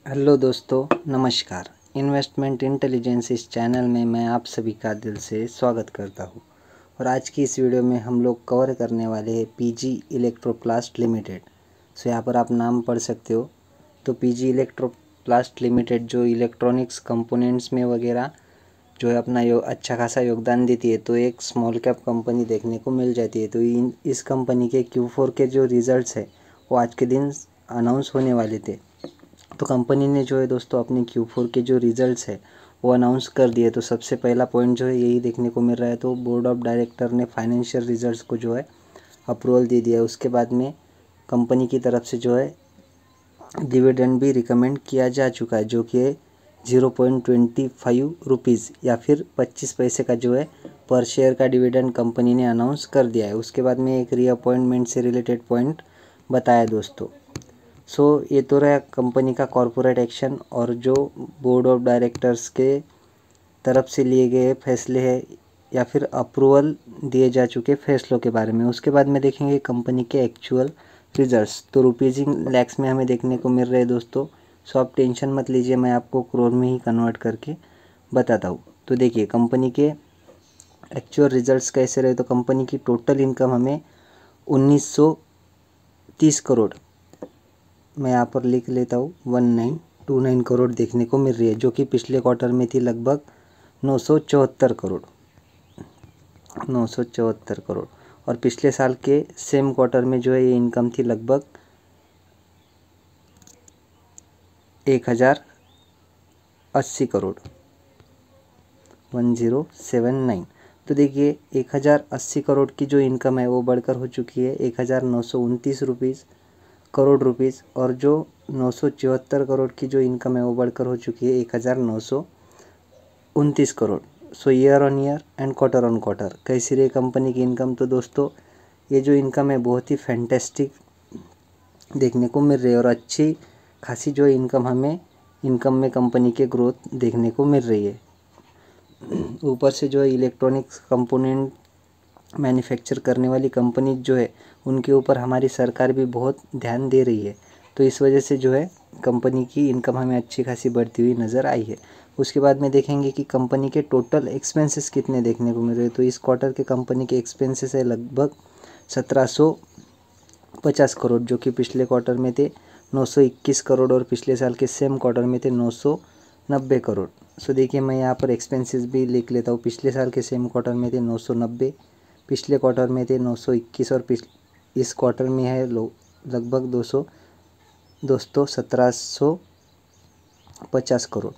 Hello दोस्तों, नमस्कार। Investment intelligence इस चैनल में मैं आप सभी का दिल से स्वागत करता हूं। और आज की इस वीडियो में हम लोग कवर करने वाले हैं पीजी इलेक्ट्रोप्लास्ट लिमिटेड। सो यहाँ पर आप नाम पढ़ सकते हो। तो पीजी इलेक्ट्रोप्लास्ट लिमिटेड जो इलेक्ट्रॉनिक्स कंपोनेंट्स में वगैरह जो है अपना अच्छा खासा योगदान देती है, तो एक स्मॉल कैप कंपनी देखने को मिल जाती है। तो इस कंपनी के Q4 के जो रिज़ल्ट्स है वो आज के दिन अनाउंस होने वाले थे। तो कंपनी ने जो है दोस्तों अपने Q4 के जो रिज़ल्ट्स है वो अनाउंस कर दिए। तो सबसे पहला पॉइंट जो है यही देखने को मिल रहा है। तो बोर्ड ऑफ डायरेक्टर ने फाइनेंशियल रिजल्ट्स को जो है अप्रूवल दे दिया है। उसके बाद में कंपनी की तरफ से जो है डिविडेंड भी रिकमेंड किया जा चुका है, जो कि 0.25 रुपीज़ या फिर 25 पैसे का जो है पर शेयर का डिविडेंड कंपनी ने अनाउंस कर दिया है। उसके बाद में एक रीअपॉइंटमेंट से रिलेटेड पॉइंट बताया दोस्तों। ये तो रहा कंपनी का कॉरपोरेट एक्शन और जो बोर्ड ऑफ डायरेक्टर्स के तरफ से लिए गए फैसले हैं या फिर अप्रूवल दिए जा चुके फैसलों के बारे में। उसके बाद में देखेंगे कंपनी के एक्चुअल रिजल्ट्स। तो रुपीज़ इन लैक्स में हमें देखने को मिल रहे हैं दोस्तों। आप टेंशन मत लीजिए, मैं आपको करोड़ में ही कन्वर्ट करके बताता हूँ। तो देखिए कंपनी के एक्चुअल रिजल्ट्स कैसे रहे। तो कंपनी की टोटल इनकम हमें 1930 करोड़, मैं यहाँ पर लिख लेता हूँ 1929 करोड़ देखने को मिल रही है, जो कि पिछले क्वार्टर में थी लगभग 974 करोड़। 974 करोड़ और पिछले साल के सेम क्वार्टर में जो है ये इनकम थी लगभग 1080 करोड़, 1079। तो देखिए 1080 करोड़ की जो इनकम है वो बढ़कर हो चुकी है 1929 करोड़ रुपीज़, और जो 974 करोड़ की जो इनकम है वो बढ़कर हो चुकी है 1929 crore. Year on year and quarter on quarter कैसी रही कंपनी की इनकम। तो दोस्तों ये जो इनकम है बहुत ही फैंटेस्टिक देखने को मिल रही है और अच्छी खासी जो इनकम हमें इनकम में कंपनी के ग्रोथ देखने को मिल रही है। ऊपर से जो है इलेक्ट्रॉनिक्स कंपोनेंट मैन्युफैक्चर करने वाली कंपनी जो है उनके ऊपर हमारी सरकार भी बहुत ध्यान दे रही है। तो इस वजह से जो है कंपनी की इनकम हमें अच्छी खासी बढ़ती हुई नज़र आई है। उसके बाद में देखेंगे कि कंपनी के टोटल एक्सपेंसेस कितने देखने को मिल रहे हैं। तो इस क्वार्टर के कंपनी के एक्सपेंसेस है लगभग 1750 करोड़, जो कि पिछले क्वार्टर में थे 921 करोड़ और पिछले साल के सेम क्वार्टर में थे 990 करोड़। देखिए मैं यहाँ पर एक्सपेंसेस भी लिख लेता हूँ। पिछले साल के सेम क्वार्टर में थे 990, पिछले क्वार्टर में थे 921 और इस क्वार्टर में है लगभग 1750 करोड़।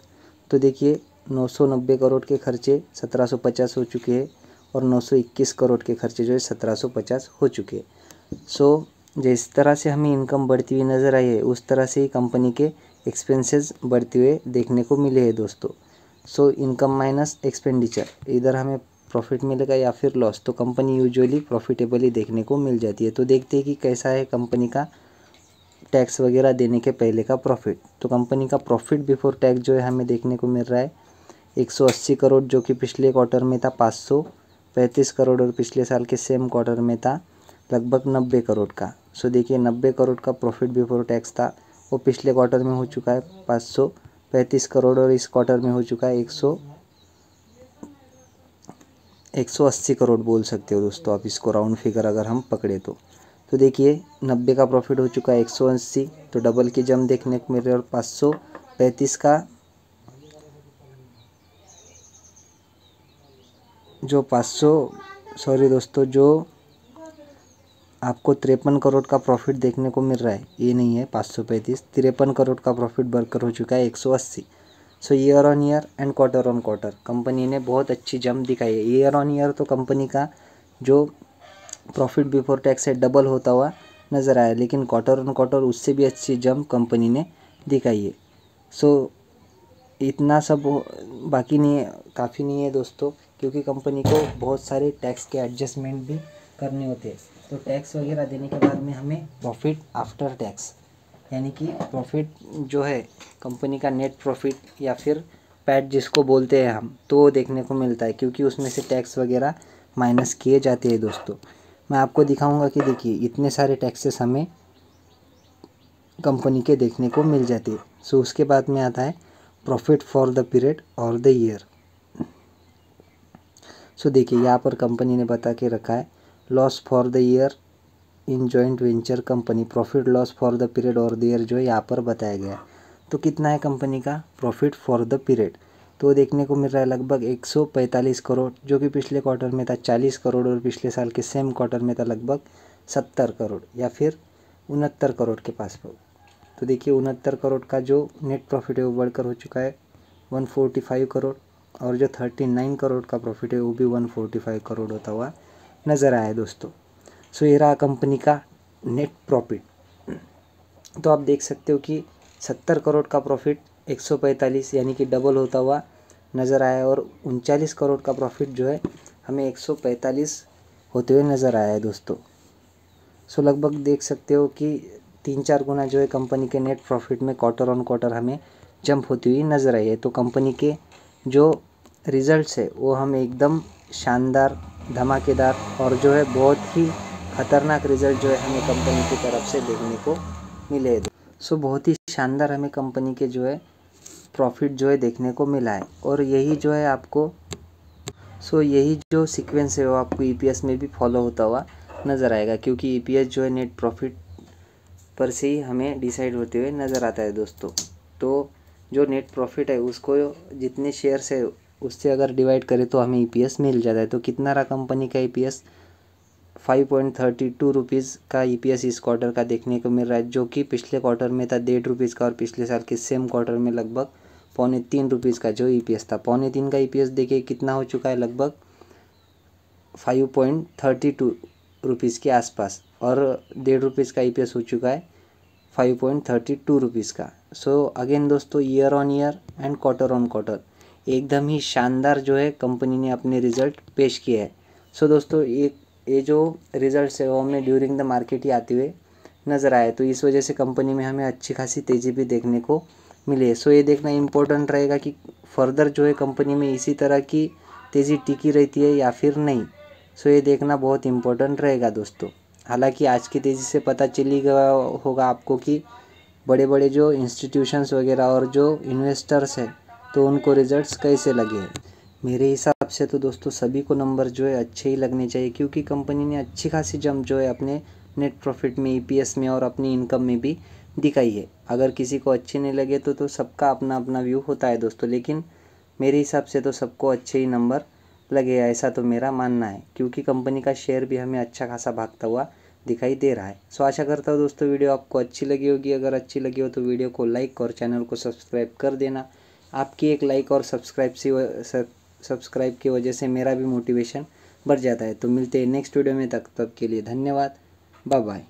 तो देखिए 990 करोड़ के खर्चे 1750 हो चुके हैं और 921 करोड़ के खर्चे जो है 1750 हो चुके हैं। जिस तरह से हमें इनकम बढ़ती हुई नज़र आई है उस तरह से ही कंपनी के एक्सपेंसेस बढ़ते हुए देखने को मिले हैं दोस्तों। इनकम माइनस एक्सपेंडिचर, इधर हमें प्रॉफिट मिलेगा या फिर लॉस। तो कंपनी यूजुअली प्रॉफिटेबल ही देखने को मिल जाती है। तो देखते हैं कि कैसा है कंपनी का टैक्स वगैरह देने के पहले का प्रॉफिट। तो कंपनी का प्रॉफिट बिफोर टैक्स जो है हमें देखने को मिल रहा है 180 करोड़, जो कि पिछले क्वार्टर में था 535 करोड़ और पिछले साल के सेम क्वार्टर में था लगभग 90 करोड़ का। देखिए 90 करोड़ का प्रॉफिट बिफोर टैक्स था, वो पिछले क्वार्टर में हो चुका है 535 करोड़ और इस क्वार्टर में हो चुका है 180 करोड़ बोल सकते हो दोस्तों आप इसको, राउंड फिगर अगर हम पकड़े तो। देखिए 90 का प्रॉफिट हो चुका है 180, तो डबल की जम देखने को मिल रही है। और 535 का जो 500 सॉरी दोस्तों, जो आपको 53 करोड़ का प्रॉफिट देखने को मिल रहा है, ये नहीं है 535, 53 करोड़ का प्रॉफिट बढ़कर हो चुका है 180। Year on year and quarter on quarter company ने बहुत अच्छी जंप दिखाई है। ईयर ऑन ईयर तो कंपनी का जो प्रॉफिट बिफोर टैक्स है डबल होता हुआ नज़र आया, लेकिन क्वार्टर ऑन क्वार्टर उससे भी अच्छी जंप कंपनी ने दिखाई है। इतना सब बाकी नहीं है, काफ़ी नहीं है दोस्तों, क्योंकि कंपनी को बहुत सारे टैक्स के एडजस्टमेंट भी करने होते हैं। तो टैक्स वगैरह देने के बाद में हमें प्रॉफिट आफ्टर टैक्स, यानी कि प्रॉफिट जो है कंपनी का नेट प्रॉफिट या फिर पैट जिसको बोलते हैं हम, तो वो देखने को मिलता है, क्योंकि उसमें से टैक्स वगैरह माइनस किए जाते हैं दोस्तों। मैं आपको दिखाऊंगा कि देखिए इतने सारे टैक्सेस हमें कंपनी के देखने को मिल जाती है। सो उसके बाद में आता है प्रॉफिट फॉर द पीरियड और द ईयर। सो देखिए यहाँ पर कंपनी ने बता के रखा है loss for the year in joint venture company, profit loss for the period और द ईयर जो है यहाँ पर बताया गया है। तो कितना है कंपनी का प्रॉफिट फॉर द पीरियड, तो देखने को मिल रहा है लगभग 145 करोड़, जो कि पिछले क्वार्टर में था 40 करोड़ और पिछले साल के सेम क्वार्टर में था लगभग 70 करोड़ या फिर 69 करोड़ के पास। तो देखिए 69 करोड़ का जो नेट प्रॉफिट है वो बढ़कर हो चुका है 145 करोड़, और जो 39 करोड़ का प्रॉफिट है वो भी 145 करोड़ होता हुआ नज़र आया है दोस्तों। सो ये रहा कंपनी का नेट प्रॉफिट। तो आप देख सकते हो कि 70 करोड़ का प्रॉफिट 145 यानी कि डबल होता हुआ नज़र आया, और 39 करोड़ का प्रॉफिट जो है हमें 145 होते हुए नज़र आया है दोस्तों। सो लगभग देख सकते हो कि 3-4 गुना जो है कंपनी के नेट प्रॉफिट में क्वार्टर ऑन क्वार्टर हमें जंप होती हुई नज़र आई है। तो कंपनी के जो रिजल्ट्स है वो हमें एकदम शानदार, धमाकेदार और जो है बहुत ही खतरनाक रिजल्ट जो है हमें कंपनी की तरफ से देखने को मिले। सो बहुत ही शानदार हमें कंपनी के जो है प्रॉफिट जो है देखने को मिला है, और यही जो है आपको यही जो सीक्वेंस है वो आपको ईपीएस में भी फॉलो होता हुआ नज़र आएगा, क्योंकि ईपीएस जो है नेट प्रॉफिट पर से ही हमें डिसाइड होते हुए नज़र आता है दोस्तों। तो जो नेट प्रॉफिट है उसको जितने शेयर्स है उससे अगर डिवाइड करें तो हमें ईपीएस मिल जाता है। तो कितना रहा कंपनी का ईपीएस 5.32 रुपीज़ का ईपीएस इस क्वार्टर का देखने को मिल रहा है, जो कि पिछले क्वार्टर में था 1.5 रुपीज़ का, और पिछले साल के सेम क्वार्टर में लगभग 2.25 रुपीज़ का जो ईपीएस था। 2.25 का ईपीएस देखिए कितना हो चुका है, लगभग 5.32 रुपीज़ के आसपास, और 1.5 रुपीज़ का ईपीएस हो चुका है 5.32 रुपीज़ का। सो अगेन दोस्तों year on year and quarter on quarter एकदम ही शानदार जो है कंपनी ने अपने रिज़ल्ट पेश किए हैं। सो दोस्तों ये जो रिज़ल्ट्स है वो हमें ड्यूरिंग द मार्केट ही आते हुए नज़र आए, तो इस वजह से कंपनी में हमें अच्छी खासी तेज़ी भी देखने को मिली है। सो ये देखना इम्पोर्टेंट रहेगा कि फर्दर जो है कंपनी में इसी तरह की तेज़ी टिकी रहती है या फिर नहीं। सो ये देखना बहुत इम्पोर्टेंट रहेगा दोस्तों। हालांकि आज की तेज़ी से पता चली गया होगा आपको कि बड़े बड़े जो इंस्टीट्यूशंस वगैरह और जो इन्वेस्टर्स हैं तो उनको रिजल्ट्स कैसे लगे हैं। मेरे हिसाब से तो दोस्तों सभी को नंबर जो है अच्छे ही लगने चाहिए, क्योंकि कंपनी ने अच्छी खासी जंप जो है अपने नेट प्रॉफिट में, ईपीएस में और अपनी इनकम में भी दिखाई है। अगर किसी को अच्छी नहीं लगे तो सबका अपना अपना व्यू होता है दोस्तों, लेकिन मेरे हिसाब से तो सबको अच्छे ही नंबर लगे, ऐसा तो मेरा मानना है, क्योंकि कंपनी का शेयर भी हमें अच्छा खासा भागता हुआ दिखाई दे रहा है। सो आशा करता हूँ दोस्तों वीडियो आपको अच्छी लगी होगी। अगर अच्छी लगी हो तो वीडियो को लाइक और चैनल को सब्सक्राइब कर देना। आपकी एक लाइक और सब्सक्राइब की वजह से मेरा भी मोटिवेशन बढ़ जाता है। तो मिलते हैं नेक्स्ट वीडियो में, तब के लिए धन्यवाद, बाय बाय।